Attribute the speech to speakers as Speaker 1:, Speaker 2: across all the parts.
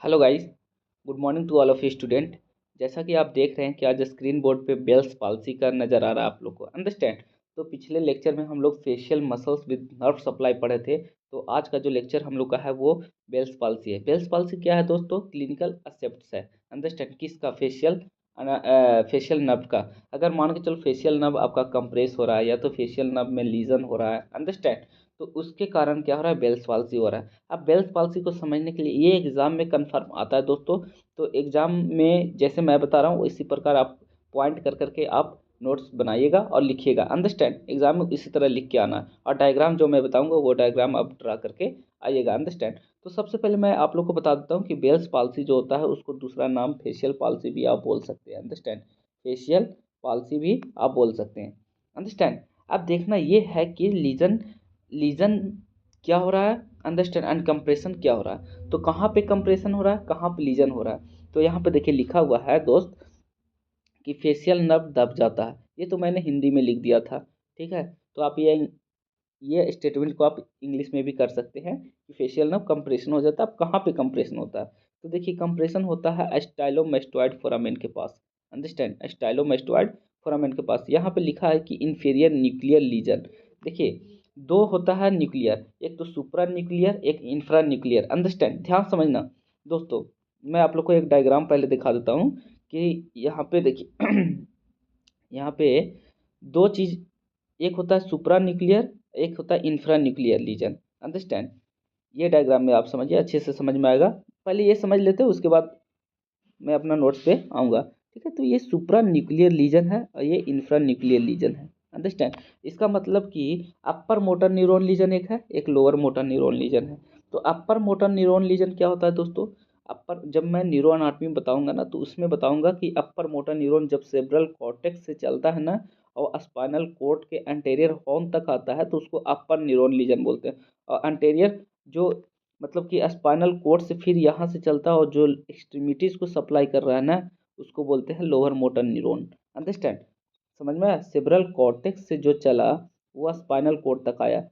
Speaker 1: Hello guys, good morning to all of you student. जैसा कि आप देख रहे हैं कि आज स्क्रीन बोर्ड पे बेल्स पाल्सी का नज़र आ रहा है आप लोग को। अंडरस्टैंड। तो पिछले लेक्चर में हम लोग facial muscles with nerve supply पढ़े थे। तो आज का जो लेक्चर हम लोग का है वो बेल्स पाल्सी है। बेल्स पाल्सी क्या है दोस्तों? क्लिनिकल एक्सेप्ट्स है। अंडरस्टैंड। किसका? फेशियल नर्व का। अगर मान के चलो फेशियल नर्व आपका कंप्रेस हो रहा है या तो फेशियल नर्व में लीजन हो रहा है। अंडरस्टैंड। तो उसके कारण क्या हो रहा है? बेल्स पाल्सी हो रहा है। अब बेल्स पॉलिसी को समझने के लिए ये एग्जाम में कन्फर्म आता है दोस्तों। तो एग्जाम में जैसे मैं बता रहा हूँ इसी प्रकार आप पॉइंट कर करके आप नोट्स बनाइएगा और लिखिएगा। अंडरस्टैंड। एग्जाम में इसी तरह लिख के आना है और डायग्राम जो मैं बताऊंगा वो डायग्राम आप ड्रा करके आइएगा। अंडरस्टैंड। तो सबसे पहले मैं आप लोग को बता देता हूँ कि बेल्स पॉलिसी जो होता है उसको दूसरा नाम फेशियल पॉलिसी भी आप बोल सकते हैं। अंडरस्टैंड। फेशियल पॉलिसी भी आप बोल सकते हैं। अंडरस्टैंड। अब देखना ये है कि लीजन लीजन क्या हो रहा है। अंडरस्टैंड। एंड कंप्रेशन क्या हो रहा है। तो कहाँ पे कंप्रेशन हो रहा है, कहाँ पे लीजन हो रहा है। तो यहाँ पे देखिए लिखा हुआ है दोस्त कि फेशियल नर्व दब जाता है। ये तो मैंने हिंदी में लिख दिया था। ठीक है। तो आप ये स्टेटमेंट को आप इंग्लिश में भी कर सकते हैं कि फेशियल नर्व कंप्रेशन हो जाता है। अब कहाँ पे कंप्रेशन होता है? तो देखिए कंप्रेशन होता है स्टाइलोमेस्टोइड फोरामेन के पास। अंडरस्टैंड। स्टाइलोमेस्टोइड फोरामेन के पास। यहाँ पे लिखा है कि इंफीरियर न्यूक्लियर लीजन। देखिए दो होता है न्यूक्लियर, एक तो सुप्रा न्यूक्लियर एक इंफ्रा न्यूक्लियर। अंडरस्टैंड। ध्यान समझना दोस्तों। मैं आप लोग को एक डायग्राम पहले दिखा देता हूँ कि यहाँ पे देखिए यहाँ पे दो चीज, एक होता है सुप्रा न्यूक्लियर, एक होता है इंफ्रा न्यूक्लियर लीजन। अंडरस्टैंड। ये डायग्राम में आप समझिए, अच्छे से समझ में आएगा। पहले ये समझ लेते हैं उसके बाद मैं अपना नोट्स पे आऊँगा। ठीक है। तो ये सुप्रा न्यूक्लियर लीजन है और ये इंफ्रा न्यूक्लियर लीजन है। अंडरस्टैंड। इसका मतलब कि अपर मोटर न्यूरॉन लीजन एक है, एक लोअर मोटर न्यूरॉन लीजन है। तो अपर मोटर न्यूरॉन लीजन क्या होता है दोस्तों? अपर, जब मैं न्यूरो एनाटॉमी बताऊंगा ना तो उसमें बताऊंगा कि अपर मोटर न्यूरॉन जब सेरेब्रल कॉर्टेक्स से चलता है ना और स्पाइनल कोर्ड के एंटेरियर हॉर्न तक आता है तो उसको अपर न्यूरॉन लीजन बोलते हैं। और एंटेरियर जो मतलब कि स्पाइनल कोर्ड से फिर यहाँ से चलता है और जो एक्सट्रीमिटीज़ को सप्लाई कर रहा है ना उसको बोलते हैं लोअर मोटर न्यूरॉन। अंडरस्टैंड। समझ में आया? सेरेब्रल कॉर्टेक्स से जो चला वो स्पाइनल कोर्ड तक आया।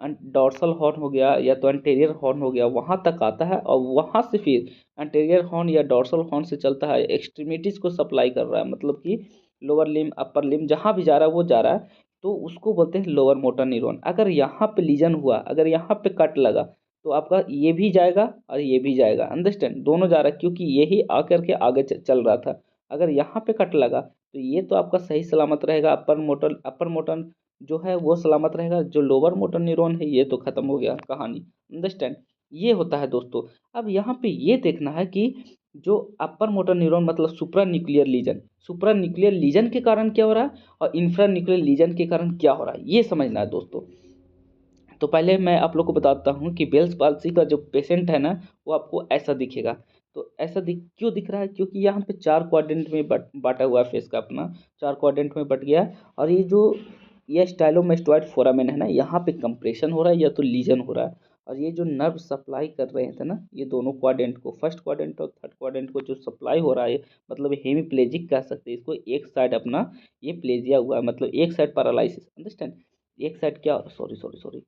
Speaker 1: डॉर्सल हॉर्न हो गया या तो एंटेरियर हॉर्न हो गया, वहाँ तक आता है और वहाँ से फिर एंटेरियर हॉर्न या डॉर्सल हॉर्न से चलता है, एक्सट्रीमिटीज़ को सप्लाई कर रहा है, मतलब कि लोअर लिम अपर लिम जहाँ भी जा रहा है वो जा रहा है। तो उसको बोलते हैं लोअर मोटर न्यूरॉन। अगर यहाँ पे लीजन हुआ, अगर यहाँ पे कट लगा तो आपका ये भी जाएगा और ये भी जाएगा। अंडरस्टैंड। दोनों जा रहा है क्योंकि यही आकर के आगे चल रहा था। अगर यहाँ पे कट लगा तो ये तो आपका सही सलामत रहेगा, अपर मोटर जो है वो सलामत रहेगा, जो लोअर मोटर न्यूरॉन है ये तो खत्म हो गया कहानी। अंडरस्टैंड। ये होता है दोस्तों। अब यहाँ पे ये देखना है कि जो अपर मोटर न्यूरॉन मतलब सुप्रा न्यूक्लियर लीजन के कारण क्या हो रहा है और इंफ्रा न्यूक्लियर लीजन के कारण क्या हो रहा है, ये समझना है दोस्तों। तो पहले मैं आप लोग को बताता हूँ कि बेल्स पाल्सी का जो पेशेंट है ना वो आपको ऐसा दिखेगा। तो ऐसा क्यों दिख रहा है? क्योंकि यहाँ पे चार क्वाड्रेंट में बांटा हुआ है फेस का अपना, चार क्वाड्रेंट में बट गया। और ये स्टाइलोमेस्टोइड फोरामेन है ना, यहाँ पे कंप्रेशन हो रहा है या तो लीजन हो रहा है। और ये जो नर्व सप्लाई कर रहे थे ना ये दोनों क्वाड्रेंट को, फर्स्ट क्वाड्रेंट और थर्ड क्वाड्रेंट को जो सप्लाई हो रहा है, मतलब हेमीप्लेजिक कह सकते हैं इसको। एक साइड अपना ये प्लेजिया हुआ है, मतलब एक साइड पैरालिसिस। अंडरस्टैंड। एक साइड क्या, सॉरी सॉरी सॉरी,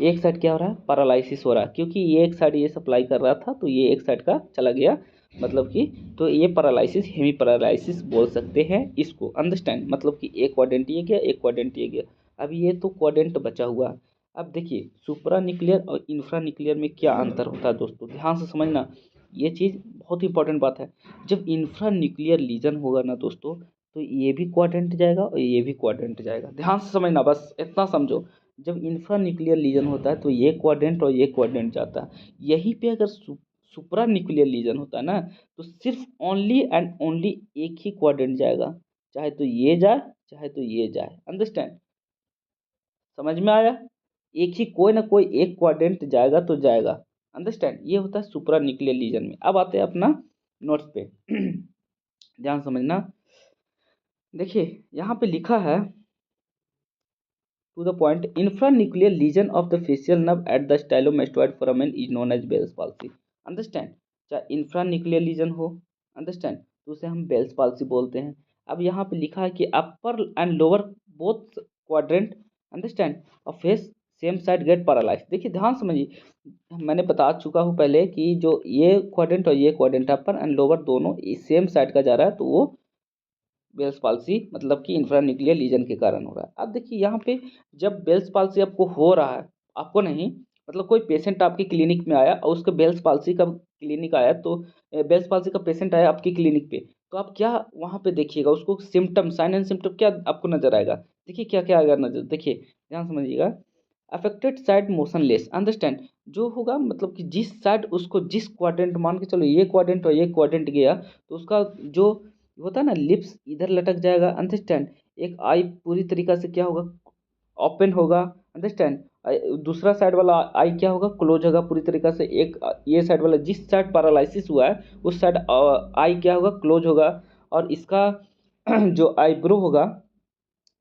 Speaker 1: एक साइड क्या हो रहा है? पैरालिसिस हो रहा है, क्योंकि ये एक साइड ये सप्लाई कर रहा था तो ये एक साइड का चला गया, मतलब कि तो ये पैरालिसिस हेमी पैरालिसिस बोल सकते हैं इसको। अंडरस्टैंड। मतलब कि एक क्वाड्रेंट ये गया, एक क्वाड्रेंट ये गया। अब ये तो क्वाड्रेंट बचा हुआ है। अब देखिए सुप्रा न्यूक्लियर और इंफ्रा न्यूक्लियर में क्या अंतर होता है दोस्तों, ध्यान से समझना। ये चीज़ बहुत इंपॉर्टेंट बात है। जब इंफ्रा न्यूक्लियर लीजन होगा ना दोस्तों तो ये भी क्वाड्रेंट जाएगा और ये भी क्वाड्रेंट जाएगा। ध्यान से समझना, बस इतना समझो। जब इंफ्रा न्यूक्लियर लीजन होता है तो ये क्वाड्रेंट और ये क्वाड्रेंट जाता है। यहीं पे अगर सुप्रा न्यूक्लियर लीजन होता है ना तो सिर्फ ओनली एंड ओनली एक ही क्वाड्रेंट जाएगा, चाहे तो ये जाए चाहे तो ये जाए। अंडरस्टैंड। समझ में आया? एक ही कोई ना कोई एक क्वाड्रेंट जाएगा तो जाएगा। अंडरस्टैंड। ये होता है सुप्रा न्यूक्लियर लीजन में। अब आते हैं अपना नोट्स पे। ध्यान समझना। देखिए यहाँ पे लिखा है to the point, infranuclear lesion of the facial nerve at the stylomastoid foramen is known as Bell's palsy. Understand? चाहे infranuclear lesion हो, understand, तो उसे हम Bell's palsy बोलते हैं। अब यहाँ पे लिखा है कि upper and lower both quadrant, understand, और face same side get paralyse. देखिए ध्यान समझिए, मैंने बता चुका हूँ पहले कि जो ये क्वाड्रेंट और ये क्वाड्रेंट अपर एंड लोअर दोनों सेम साइड का जा रहा है, तो वो बेल्स पाल्सी मतलब कि इंफ्रान्यूक्लियर लीजन के कारण हो रहा है। अब देखिए यहाँ पे जब बेल्स पाल्सी आपको हो रहा है, आपको नहीं मतलब कोई पेशेंट आपके क्लिनिक में आया और उसका बेल्स पाल्सी का क्लिनिक आया, तो बेल्स पाल्सी का पेशेंट आया आपकी क्लिनिक पे, तो आप क्या वहाँ पे देखिएगा, उसको सिम्टम साइन एंड सिम्टम क्या आपको नजर आएगा। देखिए क्या क्या आएगा नजर, देखिए ध्यान समझिएगा। अफेक्टेड साइड मोशनलेस, अंडरस्टैंड, जो होगा मतलब कि जिस साइड उसको जिस क्वाड्रेंट मान के चलो ये क्वाड्रेंट और ये क्वाड्रेंट गया, तो उसका जो होता है ना लिप्स इधर लटक जाएगा, अंडरस्टैंड। एक आई पूरी तरीका से क्या होगा, ओपन होगा, अंडरस्टैंड। दूसरा साइड वाला आई क्या होगा, क्लोज होगा पूरी तरीका से। एक ये साइड वाला जिस साइड पैरालिसिस हुआ है उस साइड आई क्या होगा, क्लोज होगा। और इसका जो आईब्रो होगा,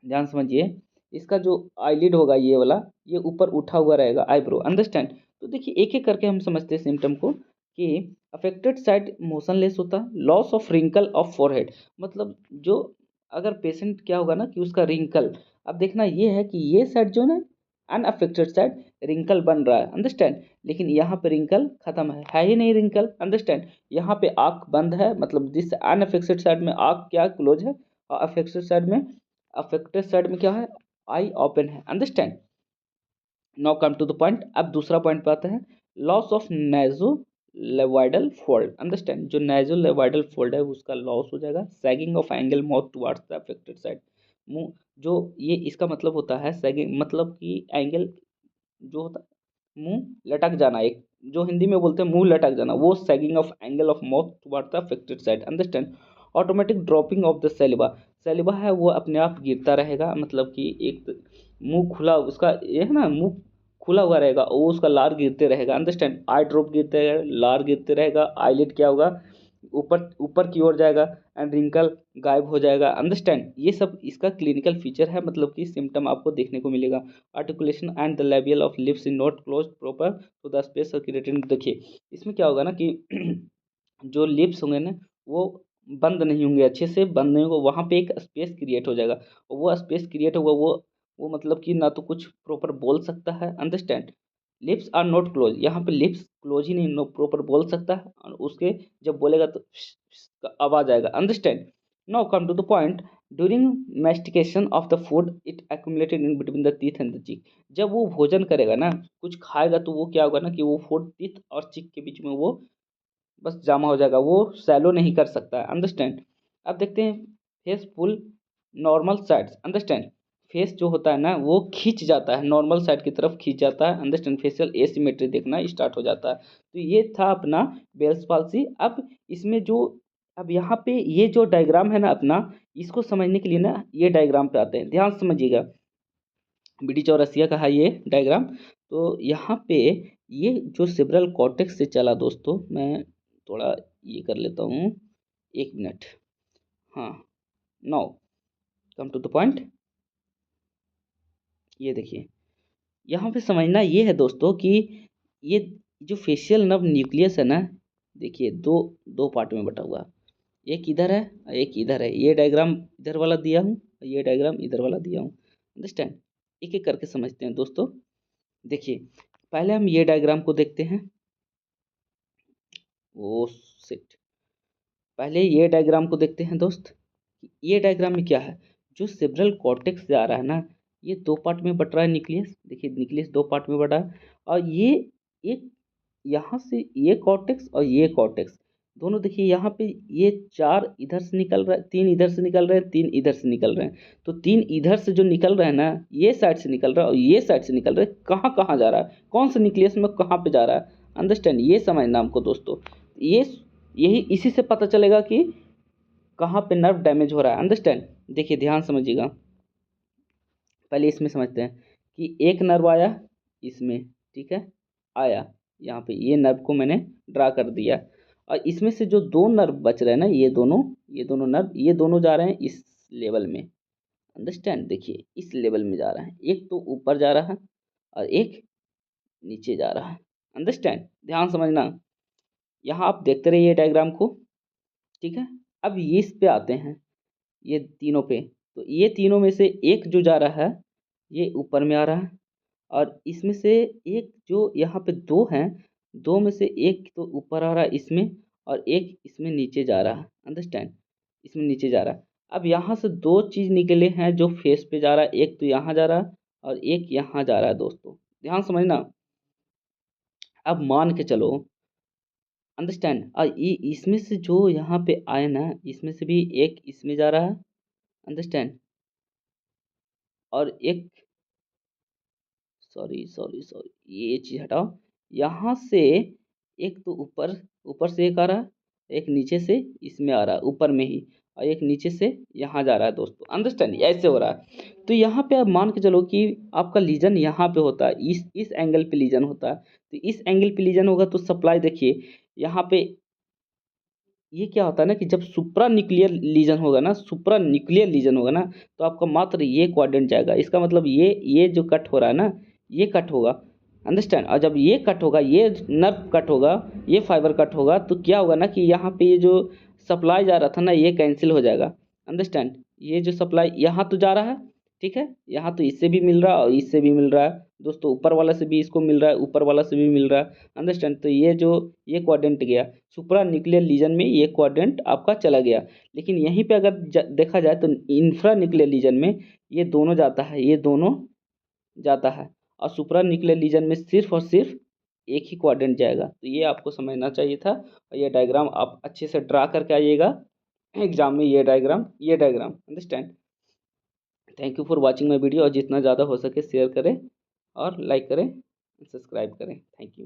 Speaker 1: ध्यान समझिए, इसका जो आईलिड होगा ये वाला, ये ऊपर उठा हुआ रहेगा आईब्रो, अंडरस्टैंड। तो देखिए एक एक करके हम समझते हैं सिम्टम को कि अफेक्टेड साइड मोशनलेस होता है, loss of wrinkle of forehead, मतलब जो अगर पेशेंट क्या होगा ना कि उसका रिंकल, अब देखना ये है कि ये साइड जो ना अनअफेक्टेड साइड रिंकल बन रहा है, अंडरस्टैंड। लेकिन यहाँ पे रिंकल खत्म है ही नहीं रिंकल, अंडरस्टैंड। यहाँ पे आँख बंद है, मतलब जिस अनअफेक्टेड साइड में आँख क्या क्लोज है, और अफेक्टेड साइड में क्या है, आई ओपन है, understand. Now come to the point, अब दूसरा पॉइंट पे आते हैं, loss of nasolabial fold, understand. जो नाइजो लेवाइडल फोल्ड है उसका लॉस हो जाएगा, sagging of angle mouth towards the affected side, मुंह जो ये इसका मतलब होता है सैगिंग, मतलब कि एंगल जो होता है मुंह लटक जाना, एक जो हिंदी में बोलते हैं मुंह लटक जाना, वो sagging of angle of mouth towards the affected side, understand. Automatic dropping of the saliva, saliva है वो अपने आप गिरता रहेगा, मतलब कि एक मुंह खुला उसका ये है ना, मुंह खुला हुआ रहेगा और वो उसका लार गिरते रहेगा, अंडरस्टैंड। आई ड्रॉप गिरते रहेगा, लार गिरते रहेगा, आईलिड क्या होगा, ऊपर ऊपर की ओर जाएगा, एंड रिंकल गायब हो जाएगा, अंडरस्टैंड। ये सब इसका क्लिनिकल फीचर है, मतलब कि सिम्टम आपको देखने को मिलेगा। Articulation and the labial of lips in not close proper to the space circulating, देखिए इसमें क्या होगा ना कि जो लिप्स होंगे ना वो बंद नहीं होंगे, अच्छे से बंद नहीं होगा, वहाँ पे एक स्पेस क्रिएट हो जाएगा, और वो स्पेस क्रिएट होगा वो मतलब कि ना तो कुछ प्रॉपर बोल सकता है, understand. Lips are not close, यहाँ पे लिप्स क्लोज ही नहीं, नो प्रॉपर बोल सकता है, और उसके जब बोलेगा तो का आवाज आएगा, understand. Now come to the point, during mastication of the food it accumulated in between the teeth and the cheek, जब वो भोजन करेगा ना, कुछ खाएगा, तो वो क्या होगा ना कि वो फूड टीथ और चिक के बीच में वो बस जमा हो जाएगा, वो सैलो नहीं कर सकता है, अंडरस्टैंड। अब देखते हैं face full normal sides, understand. Face जो होता है ना वो खींच जाता है, नॉर्मल साइड की तरफ खींच जाता है, अंडरस्टैंड। फेशियल एसिमेट्री देखना स्टार्ट हो जाता है। तो ये था अपना बेल्स पाल्सी। अब इसमें जो अब यहाँ पे ये जो डायग्राम है ना अपना, इसको समझने के लिए ना ये डायग्राम पे आते हैं, ध्यान से समझिएगा। बीडी चौरसिया का है ये डायग्राम। तो यहाँ पे ये जो सेब्रल कॉर्टेक्स से चला दोस्तों, मैं थोड़ा ये कर लेता हूँ, एक मिनट। हाँ, now come to the point. ये देखिए यहाँ पे समझना ये है दोस्तों कि ये जो फेशियल नर्व न्यूक्लियस है ना, देखिए दो दो पार्ट में बटा हुआ है, एक इधर है और एक इधर है। ये डायग्राम इधर वाला दिया हूँ और ये डायग्राम इधर वाला दिया हूँ, अंडरस्टैंड। एक एक करके समझते हैं दोस्तों। देखिए पहले हम ये डायग्राम को देखते हैं। ओ शिट, पहले ये डायग्राम को देखते हैं दोस्त। ये डायग्राम में क्या है, जो सेब्रल कॉर्टेक्स जा रहा है ना, ये दो पार्ट में बट रहा है न्यूक्लियस, देखिए न्यूक्लियस दो पार्ट में बटा है। और ये एक यहाँ से ये कॉर्टेक्स और ये कॉर्टेक्स दोनों, देखिए यहाँ पे ये चार इधर से निकल रहा है, तीन इधर से निकल रहे हैं, तीन इधर से निकल रहे हैं। तो तीन इधर से जो निकल रहा है ना, ये साइड से निकल रहा है और ये साइड से निकल रहा है, कहाँ कहाँ जा रहा है, कौन सा न्यूक्लियस में कहाँ पे जा रहा है, अंडरस्टैंड। ये समझना हमको दोस्तों। ये यही इसी से पता चलेगा कि कहाँ पे नर्व डैमेज हो रहा है, अंडरस्टैंड। देखिए ध्यान समझिएगा, पहले इसमें समझते हैं कि एक नर्व आया इसमें, ठीक है, आया यहाँ पे, ये नर्व को मैंने ड्रा कर दिया। और इसमें से जो दो नर्व बच रहे हैं ना, ये दोनों नर्व, ये दोनों जा रहे हैं इस लेवल में, अंडरस्टैंड। देखिए इस लेवल में जा रहा है, एक तो ऊपर जा रहा है और एक नीचे जा रहा है, अंडरस्टैंड। ध्यान समझना, यहाँ आप देखते रहिए डायग्राम को, ठीक है। अब ये इस पे आते हैं, ये तीनों पे। तो ये तीनों में से एक जो जा रहा है ये ऊपर में आ रहा है, और इसमें से एक जो यहाँ पे दो हैं, दो में से एक तो ऊपर आ रहा है इसमें, और एक इसमें नीचे जा रहा है। अंडरस्टैंड, इसमें नीचे जा रहा है। अब यहाँ से दो चीज़ निकले हैं जो फेस पे जा रहा है, एक तो यहाँ जा रहा है और एक यहाँ जा रहा है दोस्तों, ध्यान समझना। अब मान के चलो, अंडरस्टैंड, और ये इसमें से जो यहाँ पे आए ना, इसमें से भी एक इसमें जा रहा है, अंडरस्टैंड, और एक, सॉरी सॉरी सॉरी, ये चीज़ हटाओ, यहाँ से एक तो ऊपर, ऊपर से एक आ रहा है, एक नीचे से इसमें आ रहा है ऊपर में ही, और एक नीचे से यहाँ जा रहा है दोस्तों। अंडरस्टैंड, ऐसे हो रहा है। तो यहाँ पे आप मान के चलो कि आपका लीजन यहाँ पे होता है, इस एंगल पे लीजन होता है। तो इस एंगल पे लीजन होगा तो सप्लाई देखिए यहाँ पे, ये क्या होता है ना कि जब सुप्रा न्यूक्लियर लीजन होगा ना, सुप्रा न्यूक्लियर लीजन होगा ना, तो आपका मात्र ये क्वाड्रेंट जाएगा। इसका मतलब ये जो कट हो रहा है ना, ये कट होगा। अंडरस्टैंड, और जब ये कट होगा, ये नर्व कट होगा, ये फाइबर कट होगा, तो क्या होगा ना कि यहाँ पे ये जो सप्लाई जा रहा था ना, ये कैंसिल हो जाएगा। अंडरस्टैंड, ये जो सप्लाई यहाँ तो जा रहा है, ठीक है, यहाँ तो इससे भी मिल रहा है और इससे भी मिल रहा है दोस्तों, ऊपर वाला से भी इसको मिल रहा है, ऊपर वाला से भी मिल रहा है। अंडरस्टैंड, तो ये जो ये क्वाड्रेंट गया सुप्रा न्यूक्लियर लीजन में, ये क्वाड्रेंट आपका चला गया। लेकिन यहीं पे अगर देखा जाए तो इंफ्रा न्यूक्लियर लीजन में ये दोनों जाता है, ये दोनों जाता है, और सुप्रा न्यूक्लियर लीजन में सिर्फ और सिर्फ एक ही क्वाड्रेंट जाएगा। तो ये आपको समझना चाहिए था, और ये डायग्राम आप अच्छे से ड्रा करके आइएगा एग्जाम में, ये diagram understand. Thank you for watching my video, और जितना ज़्यादा हो सके शेयर करें और लाइक करें, सब्सक्राइब करें। Thank you.